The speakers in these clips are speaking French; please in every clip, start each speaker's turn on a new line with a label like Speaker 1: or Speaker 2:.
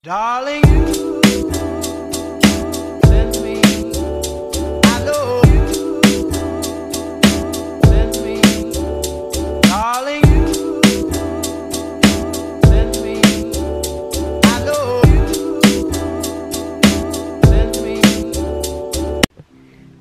Speaker 1: Darling, you send me, I know you send me, darling, you send me, I know you send me.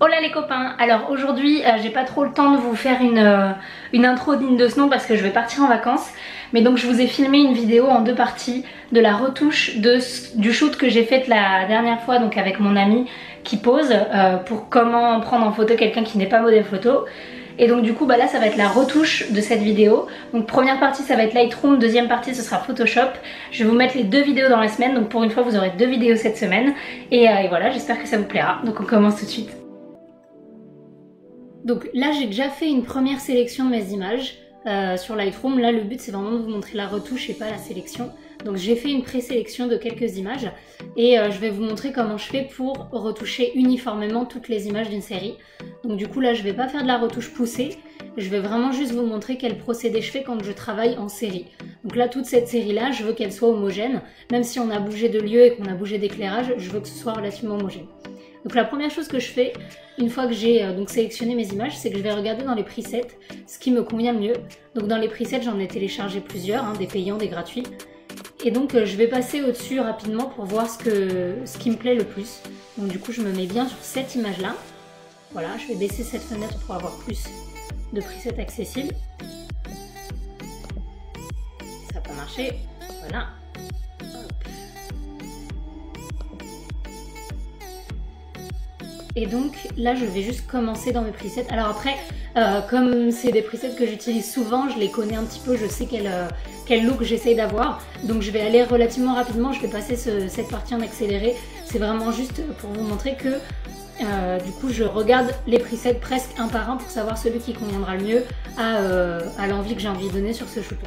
Speaker 2: Hola les copains, alors aujourd'hui j'ai pas trop le temps de vous faire une intro digne de ce nom parce que je vais partir en vacances. Mais donc je vous ai filmé une vidéo en deux parties de la retouche du shoot que j'ai fait la dernière fois donc avec mon ami qui pose pour comment prendre en photo quelqu'un qui n'est pas modèle photo. Et donc du coup là ça va être la retouche de cette vidéo. Donc première partie ça va être Lightroom, deuxième partie ce sera Photoshop. Je vais vous mettre les deux vidéos dans la semaine, donc pour une fois vous aurez deux vidéos cette semaine. Et voilà, j'espère que ça vous plaira. Donc on commence tout de suite. Donc là j'ai déjà fait une première sélection de mes images sur Lightroom. Là le but c'est vraiment de vous montrer la retouche et pas la sélection. Donc j'ai fait une présélection de quelques images et je vais vous montrer comment je fais pour retoucher uniformément toutes les images d'une série. Donc du coup là je vais pas faire de la retouche poussée, je vais vraiment juste vous montrer quel procédé je fais quand je travaille en série. Donc là toute cette série là je veux qu'elle soit homogène, même si on a bougé de lieu et qu'on a bougé d'éclairage, je veux que ce soit relativement homogène. Donc la première chose que je fais, une fois que j'ai donc sélectionné mes images, c'est que je vais regarder dans les presets ce qui me convient le mieux. Donc dans les presets, j'en ai téléchargé plusieurs, des payants, des gratuits. Et donc je vais passer au-dessus rapidement pour voir ce qui me plaît le plus. Donc du coup je me mets bien sur cette image-là. Voilà, je vais baisser cette fenêtre pour avoir plus de presets accessibles. Ça n'a pas marché, voilà. Et donc là je vais juste commencer dans mes presets. Alors après comme c'est des presets que j'utilise souvent, je les connais un petit peu, je sais quel look j'essaye d'avoir. Donc je vais aller relativement rapidement, je vais passer cette partie en accéléré. C'est vraiment juste pour vous montrer que du coup je regarde les presets presque un par un pour savoir celui qui conviendra le mieux à l'envie que j'ai envie de donner sur ce shoot.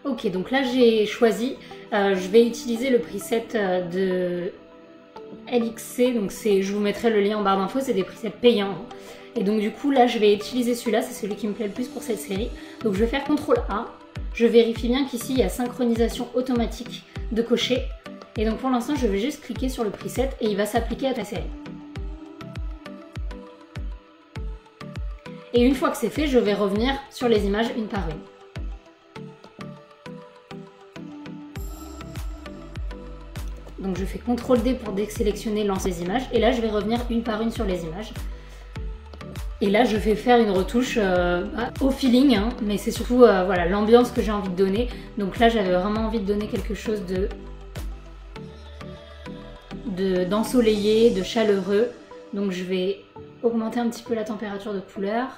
Speaker 2: Ok, donc là j'ai choisi, je vais utiliser le preset de LXC, donc je vous mettrai le lien en barre d'infos, c'est des presets payants. Et donc du coup là je vais utiliser celui-là, c'est celui qui me plaît le plus pour cette série. Donc je vais faire CTRL A, je vérifie bien qu'ici il y a synchronisation automatique de cocher. Et donc pour l'instant je vais juste cliquer sur le preset et il va s'appliquer à ta série. Et une fois que c'est fait, je vais revenir sur les images une par une. Donc je fais CTRL D pour désélectionner, lancer les images. Et là je vais revenir une par une sur les images. Et là je vais faire une retouche au feeling, mais c'est surtout voilà, l'ambiance que j'ai envie de donner. Donc là j'avais vraiment envie de donner quelque chose d'ensoleillé, de chaleureux. Donc je vais augmenter un petit peu la température de couleur.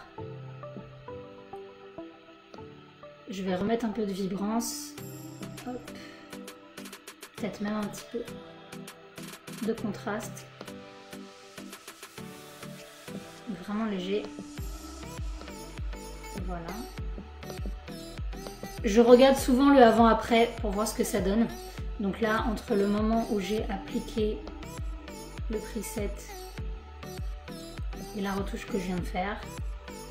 Speaker 2: Je vais remettre un peu de vibrance. Hop. Peut-être même un petit peu de contraste, vraiment léger, voilà. Je regarde souvent le avant-après pour voir ce que ça donne. Donc là, entre le moment où j'ai appliqué le preset et la retouche que je viens de faire,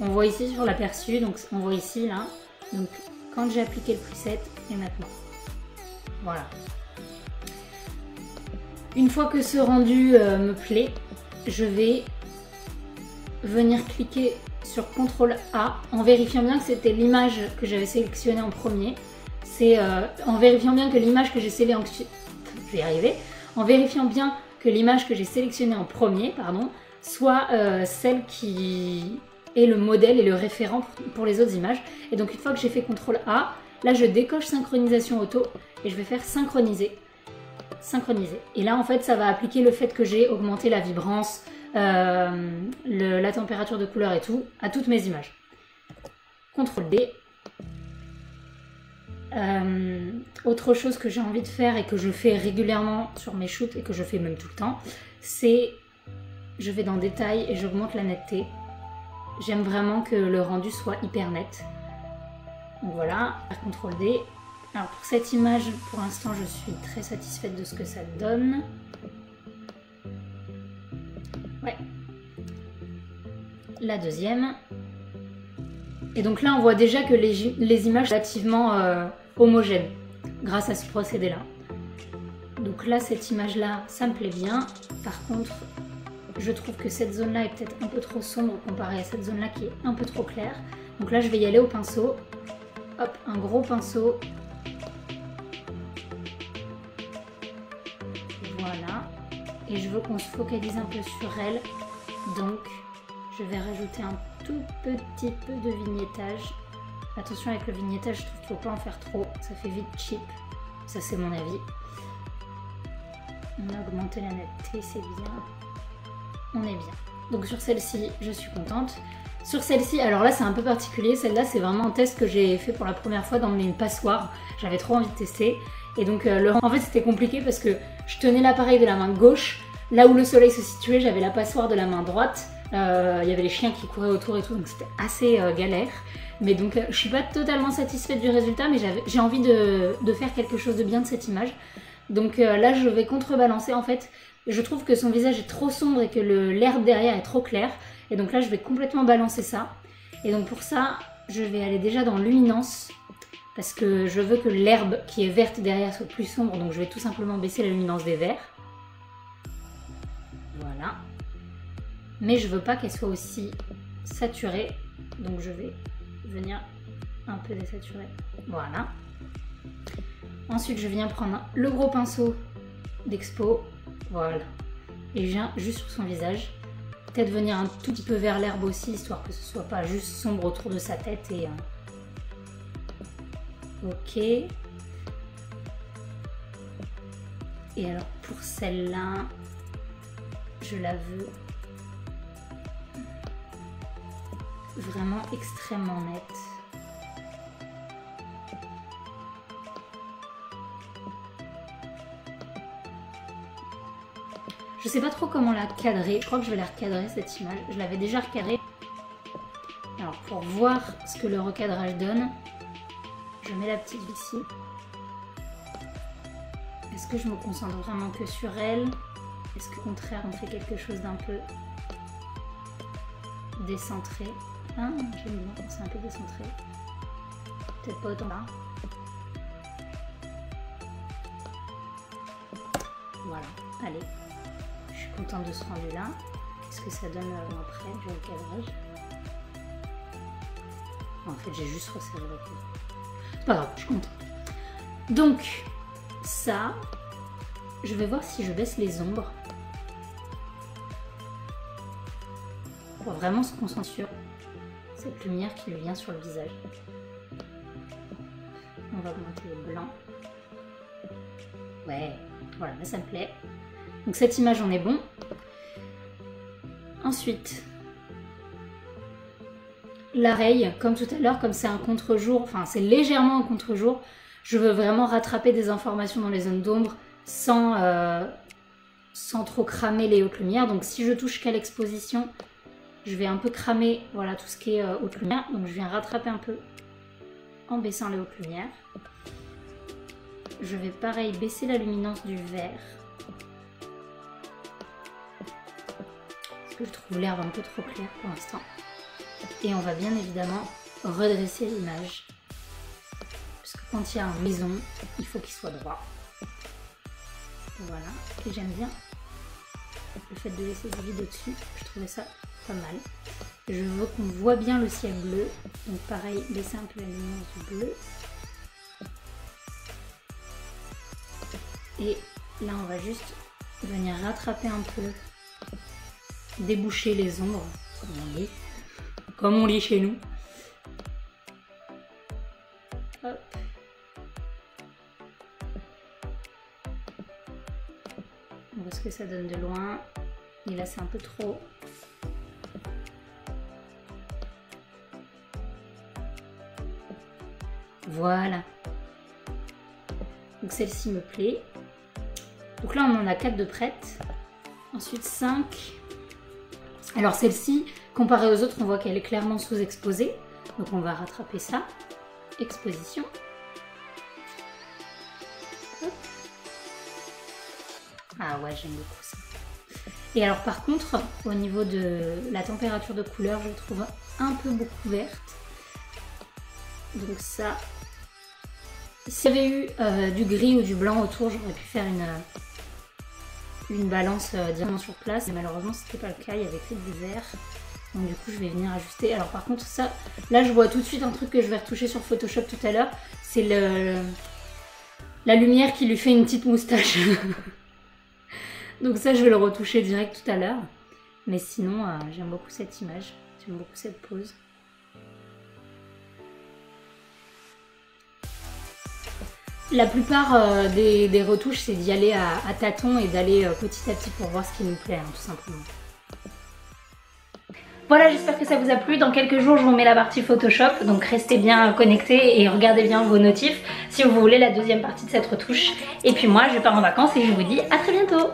Speaker 2: on voit ici sur l'aperçu, donc on voit ici là, donc quand j'ai appliqué le preset et maintenant, voilà. Une fois que ce rendu me plaît, je vais venir cliquer sur CTRL A en vérifiant bien que c'était l'image que j'avais sélectionnée en premier. C'est en vérifiant bien que l'image que j'ai sélectionnée, je vais y arriver, en vérifiant bien que l'image que j'ai sélectionnée en premier, soit celle qui est le modèle et le référent pour les autres images. Et donc une fois que j'ai fait CTRL A, là je décoche synchronisation auto et je vais faire synchroniser. Et là en fait ça va appliquer le fait que j'ai augmenté la vibrance, la température de couleur et tout à toutes mes images. CTRL D. Autre chose que j'ai envie de faire et que je fais régulièrement sur mes shoots et que je fais même tout le temps, c'est je vais dans détail et j'augmente la netteté. J'aime vraiment que le rendu soit hyper net. Donc voilà, CTRL D. Alors pour cette image, pour l'instant, je suis très satisfaite de ce que ça donne. Ouais. la deuxième. Et donc là, on voit déjà que les images sont relativement homogènes grâce à ce procédé-là. Donc là, cette image-là, ça me plaît bien. Par contre, je trouve que cette zone-là est peut-être un peu trop sombre comparée à cette zone-là qui est un peu trop claire. Donc là, je vais y aller au pinceau. Hop, un gros pinceau. Voilà. Et je veux qu'on se focalise un peu sur elle. Donc, je vais rajouter un tout petit peu de vignettage. Attention avec le vignettage, je trouve qu'il ne faut pas en faire trop. Ça fait vite cheap. Ça, c'est mon avis. On a augmenté la netteté, c'est bien. On est bien. Donc sur celle-ci, je suis contente. Sur celle-ci, alors là c'est un peu particulier. Celle-là c'est vraiment un test que j'ai fait pour la première fois dans une passoire. J'avais trop envie de tester. Et donc en fait c'était compliqué parce que je tenais l'appareil de la main gauche. Là où le soleil se situait, j'avais la passoire de la main droite. Il y avait les chiens qui couraient autour et tout, donc c'était assez galère. Mais donc je suis pas totalement satisfaite du résultat, mais j'ai envie de faire quelque chose de bien de cette image. Donc là je vais contrebalancer en fait. Je trouve que son visage est trop sombre et que l'herbe derrière est trop claire. Et donc là je vais complètement balancer ça. Et donc pour ça je vais aller déjà dans luminance. Parce que je veux que l'herbe qui est verte derrière soit plus sombre. Donc je vais tout simplement baisser la luminance des verts. Voilà. Mais je veux pas qu'elle soit aussi saturée. Donc je vais venir un peu désaturer. Voilà. Ensuite, je viens prendre le gros pinceau d'Expo. Voilà. Et je viens juste sur son visage. Peut-être venir un tout petit peu vers l'herbe aussi, histoire que ce soit pas juste sombre autour de sa tête. Et ok. Et alors pour celle-là, je la veux vraiment extrêmement nette. Je sais pas trop comment la cadrer. Je crois que je vais la recadrer cette image. Je l'avais déjà recadrée. Alors pour voir ce que le recadrage donne, je mets la petite ici. Est-ce que je me concentre vraiment que sur elle? Est-ce qu'au contraire on fait quelque chose d'un peu décentré? Ah, j'aime bien, c'est un peu décentré. Peut-être pas autant là. Voilà, allez. Je suis contente de ce rendu là. Qu'est-ce que ça donne après? J'ai le cadrage. En fait, j'ai juste resserré le cul. C'est pas grave, je suis contente. Donc, ça, je vais voir si je baisse les ombres. Pour vraiment se concentrer sur cette lumière qui lui vient sur le visage. On va augmenter le blanc. Ouais, voilà, là ça me plaît. Donc cette image, on est bon. Ensuite, l'oreille, comme tout à l'heure, comme c'est un contre-jour, enfin c'est légèrement un contre-jour, je veux vraiment rattraper des informations dans les zones d'ombre sans trop cramer les hautes lumières. Donc si je touche qu'à l'exposition, je vais un peu cramer voilà, tout ce qui est haute lumière. Donc je viens rattraper un peu en baissant les hautes lumières. Je vais pareil baisser la luminance du vert. Parce que je trouve l'herbe un peu trop claire pour l'instant. Et on va bien évidemment redresser l'image. Parce que quand il y a un horizon, il faut qu'il soit droit. Voilà. Et j'aime bien le fait de laisser du vide au-dessus. Je trouvais ça pas mal. Je veux qu'on voit bien le ciel bleu. Donc pareil, baisser un peu la luminance du bleu. Et là, on va juste venir rattraper un peu, déboucher les ombres, comme on lit chez nous. Hop. On voit ce que ça donne de loin. Et là, c'est un peu trop. Voilà. Donc celle-ci me plaît. Donc là, on en a 4 de prêtes. Ensuite, 5. Alors celle-ci, comparée aux autres, on voit qu'elle est clairement sous-exposée. Donc on va rattraper ça. Exposition. Hop. Ah ouais, j'aime beaucoup ça. Et alors par contre, au niveau de la température de couleur, je trouve un peu beaucoup verte. Donc ça, s'il y avait eu du gris ou du blanc autour, j'aurais pu faire une balance directement sur place. Mais malheureusement, c'était pas le cas, il y avait que du vert. Donc du coup, je vais venir ajuster. Alors par contre, ça, là, je vois tout de suite un truc que je vais retoucher sur Photoshop tout à l'heure. C'est la lumière qui lui fait une petite moustache. Donc ça, je vais le retoucher direct tout à l'heure. Mais sinon, j'aime beaucoup cette image. J'aime beaucoup cette pose. La plupart des retouches, c'est d'y aller à tâtons et d'aller petit à petit pour voir ce qui nous plaît, hein, tout simplement. Voilà, j'espère que ça vous a plu. Dans quelques jours, je vous mets la partie Photoshop, donc restez bien connectés et regardez bien vos notifs si vous voulez la deuxième partie de cette retouche. Et puis moi, je pars en vacances et je vous dis à très bientôt.